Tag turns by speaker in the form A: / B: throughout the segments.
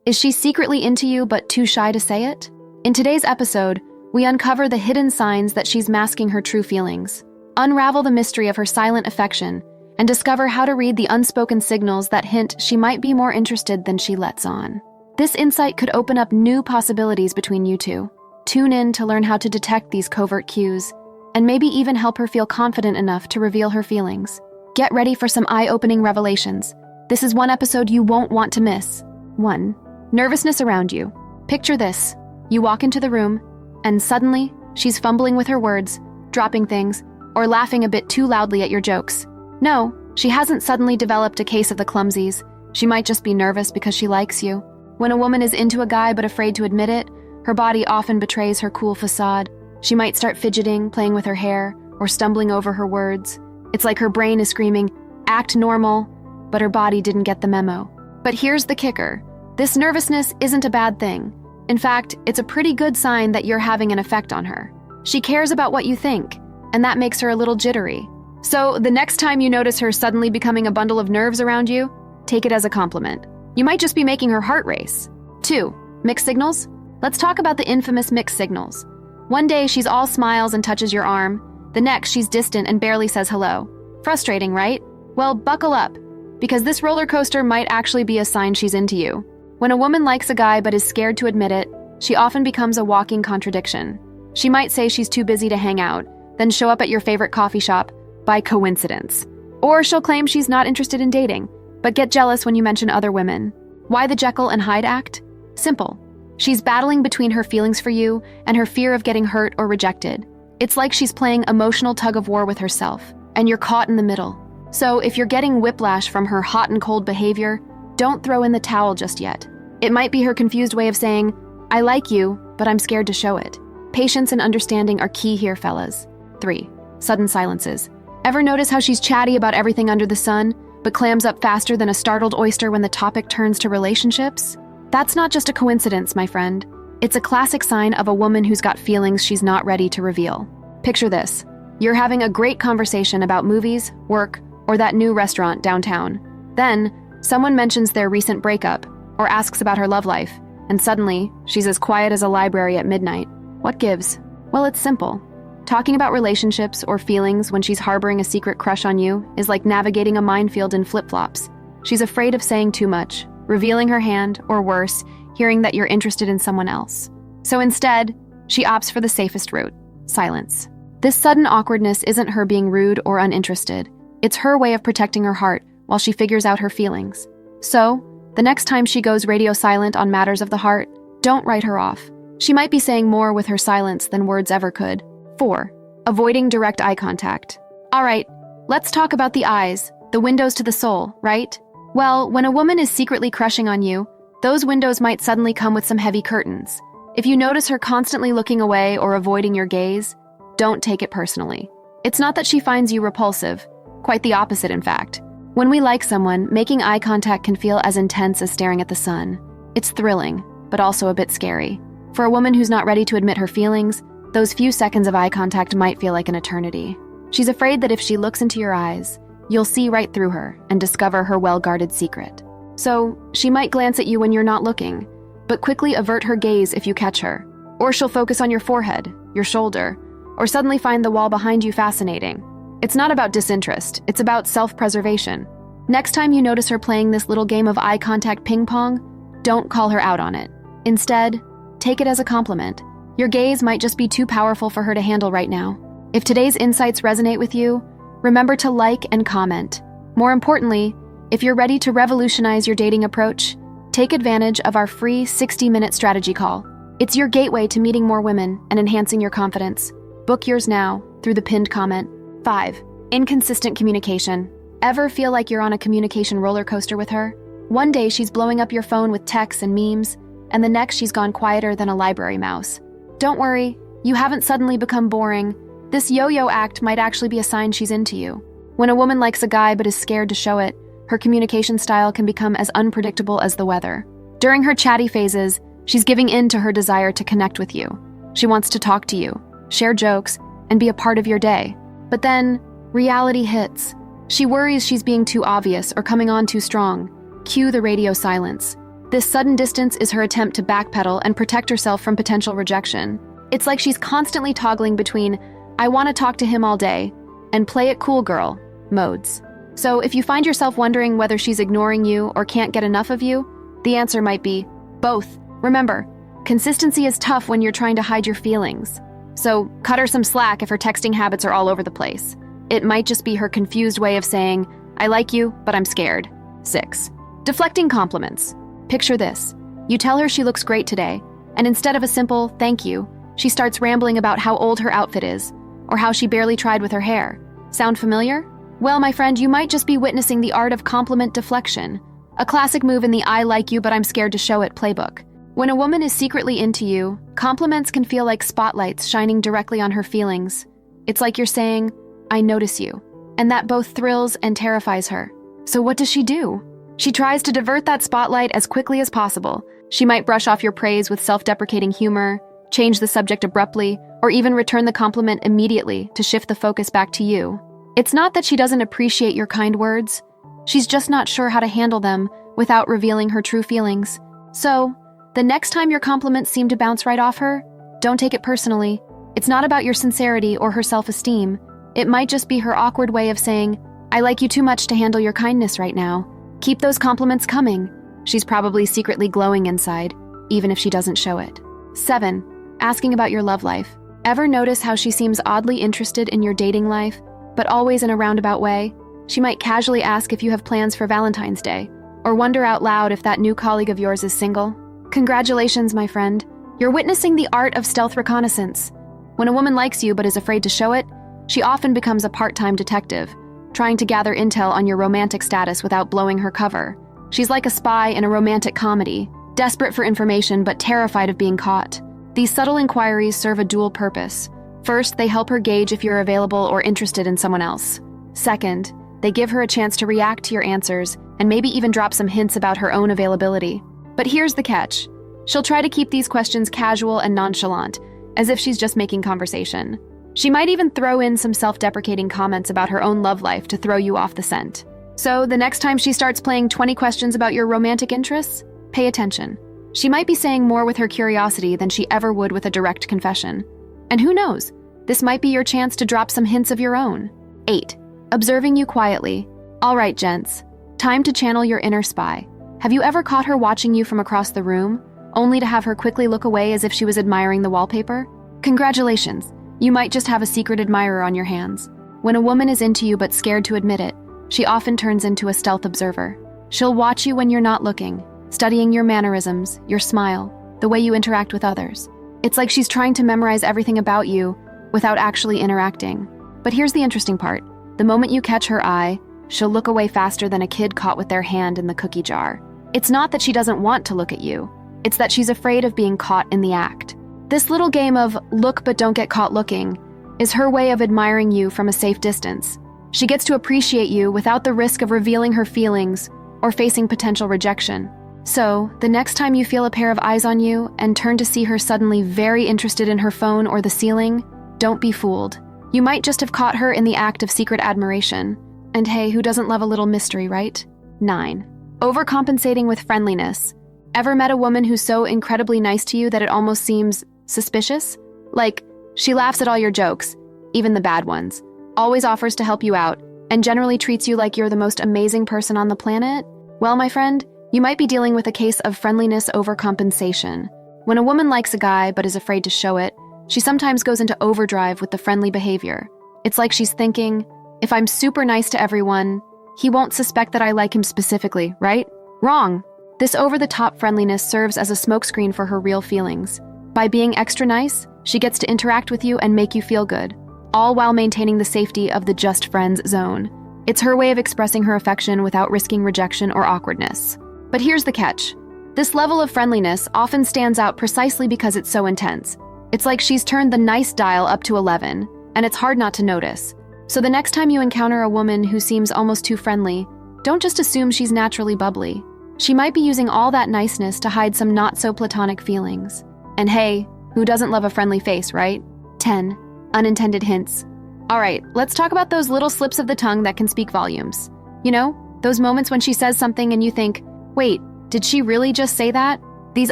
A: Is she secretly into you but too shy to say it? In today's episode, we uncover the hidden signs that she's masking her true feelings, unravel the mystery of her silent affection, and discover how to read the unspoken signals that hint she might be more interested than she lets on. This insight could open up new possibilities between you two. Tune in to learn how to detect these covert cues, and maybe even help her feel confident enough to reveal her feelings. Get ready for some eye-opening revelations. This is one episode you won't want to miss. 1. Nervousness around you. Picture this. You walk into the room, and suddenly, she's fumbling with her words, dropping things, or laughing a bit too loudly at your jokes. No, she hasn't suddenly developed a case of the clumsies. She might just be nervous because she likes you. When a woman is into a guy but afraid to admit it, her body often betrays her cool facade. She might start fidgeting, playing with her hair, or stumbling over her words. It's like her brain is screaming, "Act normal," but her body didn't get the memo. But here's the kicker. This nervousness isn't a bad thing. In fact, it's a pretty good sign that you're having an effect on her. She cares about what you think, and that makes her a little jittery. So the next time you notice her suddenly becoming a bundle of nerves around you, take it as a compliment. You might just be making her heart race. 2. Mixed signals? Let's talk about the infamous mixed signals. One day she's all smiles and touches your arm. The next she's distant and barely says hello. Frustrating, right? Well, buckle up, because this roller coaster might actually be a sign she's into you. When a woman likes a guy but is scared to admit it, she often becomes a walking contradiction. She might say she's too busy to hang out, then show up at your favorite coffee shop by coincidence. Or she'll claim she's not interested in dating, but get jealous when you mention other women. Why the Jekyll and Hyde act? Simple. She's battling between her feelings for you and her fear of getting hurt or rejected. It's like she's playing emotional tug-of-war with herself, and you're caught in the middle. So if you're getting whiplash from her hot and cold behavior, don't throw in the towel just yet. It might be her confused way of saying, "I like you, but I'm scared to show it." Patience and understanding are key here, fellas. 3. Sudden silences. Ever notice how she's chatty about everything under the sun, but clams up faster than a startled oyster when the topic turns to relationships? That's not just a coincidence, my friend. It's a classic sign of a woman who's got feelings she's not ready to reveal. Picture this. You're having a great conversation about movies, work, or that new restaurant downtown. Then, someone mentions their recent breakup, or asks about her love life, and suddenly, she's as quiet as a library at midnight. What gives? Well, it's simple. Talking about relationships or feelings when she's harboring a secret crush on you is like navigating a minefield in flip-flops. She's afraid of saying too much, revealing her hand, or worse, hearing that you're interested in someone else. So instead, she opts for the safest route: silence. This sudden awkwardness isn't her being rude or uninterested. It's her way of protecting her heart while she figures out her feelings. So, the next time she goes radio silent on matters of the heart, don't write her off. She might be saying more with her silence than words ever could. 4. Avoiding direct eye contact. All right, let's talk about the eyes, the windows to the soul, right? Well, when a woman is secretly crushing on you, those windows might suddenly come with some heavy curtains. If you notice her constantly looking away or avoiding your gaze, don't take it personally. It's not that she finds you repulsive. Quite the opposite, in fact. When we like someone, making eye contact can feel as intense as staring at the sun. It's thrilling, but also a bit scary. For a woman who's not ready to admit her feelings, those few seconds of eye contact might feel like an eternity. She's afraid that if she looks into your eyes, you'll see right through her and discover her well-guarded secret. So, she might glance at you when you're not looking, but quickly avert her gaze if you catch her. Or she'll focus on your forehead, your shoulder, or suddenly find the wall behind you fascinating. It's not about disinterest, it's about self-preservation. Next time you notice her playing this little game of eye contact ping-pong, don't call her out on it. Instead, take it as a compliment. Your gaze might just be too powerful for her to handle right now. If today's insights resonate with you, remember to like and comment. More importantly, if you're ready to revolutionize your dating approach, take advantage of our free 60-minute strategy call. It's your gateway to meeting more women and enhancing your confidence. Book yours now through the pinned comment. 5. Inconsistent communication. Ever feel like you're on a communication roller coaster with her? One day she's blowing up your phone with texts and memes, and the next she's gone quieter than a library mouse. Don't worry, you haven't suddenly become boring. This yo-yo act might actually be a sign she's into you. When a woman likes a guy but is scared to show it, her communication style can become as unpredictable as the weather. During her chatty phases, she's giving in to her desire to connect with you. She wants to talk to you, share jokes, and be a part of your day. But then, reality hits. She worries she's being too obvious or coming on too strong. Cue the radio silence. This sudden distance is her attempt to backpedal and protect herself from potential rejection. It's like she's constantly toggling between, I want to talk to him all day, and play it cool girl modes. So if you find yourself wondering whether she's ignoring you or can't get enough of you, the answer might be both. Remember, consistency is tough when you're trying to hide your feelings. So cut her some slack if her texting habits are all over the place. It might just be her confused way of saying, I like you, but I'm scared. 6. Deflecting compliments. Picture this. You tell her she looks great today, and instead of a simple thank you, she starts rambling about how old her outfit is, or how she barely tried with her hair. Sound familiar? Well, my friend, you might just be witnessing the art of compliment deflection, a classic move in the I like you but I'm scared to show it playbook. When a woman is secretly into you, compliments can feel like spotlights shining directly on her feelings. It's like you're saying, I notice you, and that both thrills and terrifies her. So what does she do? She tries to divert that spotlight as quickly as possible. She might brush off your praise with self-deprecating humor, change the subject abruptly, or even return the compliment immediately to shift the focus back to you. It's not that she doesn't appreciate your kind words. She's just not sure how to handle them without revealing her true feelings. So, the next time your compliments seem to bounce right off her, don't take it personally. It's not about your sincerity or her self-esteem. It might just be her awkward way of saying, I like you too much to handle your kindness right now. Keep those compliments coming. She's probably secretly glowing inside, even if she doesn't show it. 7. Asking about your love life. Ever notice how she seems oddly interested in your dating life, but always in a roundabout way? She might casually ask if you have plans for Valentine's Day, or wonder out loud if that new colleague of yours is single. Congratulations, my friend. You're witnessing the art of stealth reconnaissance. When a woman likes you but is afraid to show it, she often becomes a part-time detective, trying to gather intel on your romantic status without blowing her cover. She's like a spy in a romantic comedy, desperate for information but terrified of being caught. These subtle inquiries serve a dual purpose. First, they help her gauge if you're available or interested in someone else. Second, they give her a chance to react to your answers and maybe even drop some hints about her own availability. But here's the catch. She'll try to keep these questions casual and nonchalant, as if she's just making conversation. She might even throw in some self-deprecating comments about her own love life to throw you off the scent. So the next time she starts playing 20 questions about your romantic interests, pay attention. She might be saying more with her curiosity than she ever would with a direct confession. And who knows, this might be your chance to drop some hints of your own. 8. Observing you quietly. All right, gents, time to channel your inner spy. Have you ever caught her watching you from across the room, only to have her quickly look away as if she was admiring the wallpaper? Congratulations. You might just have a secret admirer on your hands. When a woman is into you but scared to admit it, she often turns into a stealth observer. She'll watch you when you're not looking, studying your mannerisms, your smile, the way you interact with others. It's like she's trying to memorize everything about you without actually interacting. But here's the interesting part. The moment you catch her eye, she'll look away faster than a kid caught with their hand in the cookie jar. It's not that she doesn't want to look at you. It's that she's afraid of being caught in the act. This little game of look but don't get caught looking is her way of admiring you from a safe distance. She gets to appreciate you without the risk of revealing her feelings or facing potential rejection. So, the next time you feel a pair of eyes on you and turn to see her suddenly very interested in her phone or the ceiling, don't be fooled. You might just have caught her in the act of secret admiration. And hey, who doesn't love a little mystery, right? 9. Overcompensating with friendliness. Ever met a woman who's so incredibly nice to you that it almost seems suspicious? Like, she laughs at all your jokes, even the bad ones, always offers to help you out, and generally treats you like you're the most amazing person on the planet? Well, my friend, you might be dealing with a case of friendliness overcompensation. When a woman likes a guy but is afraid to show it, she sometimes goes into overdrive with the friendly behavior. It's like she's thinking, if I'm super nice to everyone, he won't suspect that I like him specifically, right? Wrong. This over-the-top friendliness serves as a smokescreen for her real feelings. By being extra nice, she gets to interact with you and make you feel good, all while maintaining the safety of the just friends zone. It's her way of expressing her affection without risking rejection or awkwardness. But here's the catch. This level of friendliness often stands out precisely because it's so intense. It's like she's turned the nice dial up to 11, and it's hard not to notice. So the next time you encounter a woman who seems almost too friendly, don't just assume she's naturally bubbly. She might be using all that niceness to hide some not-so-platonic feelings. And hey, who doesn't love a friendly face, right? 10. Unintended hints. All right, let's talk about those little slips of the tongue that can speak volumes. You know, those moments when she says something and you think, wait, Did she really just say that? These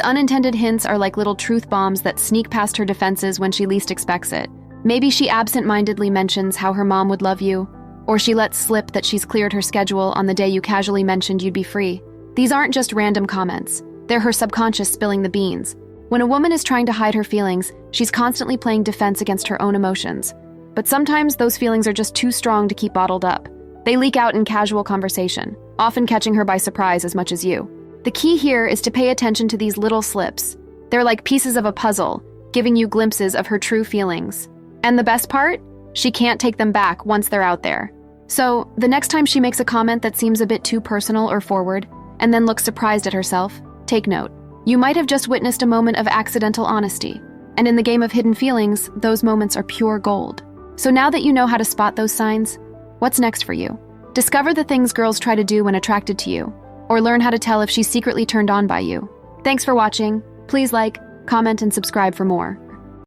A: unintended hints are like little truth bombs that sneak past her defenses when she least expects it. Maybe she absent-mindedly mentions how her mom would love you, or she lets slip that she's cleared her schedule on the day you casually mentioned you'd be free. These aren't just random comments. They're her subconscious spilling the beans. When a woman is trying to hide her feelings, she's constantly playing defense against her own emotions. But sometimes those feelings are just too strong to keep bottled up. They leak out in casual conversation, often catching her by surprise as much as you. The key here is to pay attention to these little slips. They're like pieces of a puzzle, giving you glimpses of her true feelings. And the best part? She can't take them back once they're out there. So, the next time she makes a comment that seems a bit too personal or forward, and then looks surprised at herself, take note. You might have just witnessed a moment of accidental honesty, and in the game of hidden feelings, those moments are pure gold. So now that you know how to spot those signs, what's next for you? Discover the things girls try to do when attracted to you, or learn how to tell if she's secretly turned on by you. Thanks for watching. Please like, comment, and subscribe for more.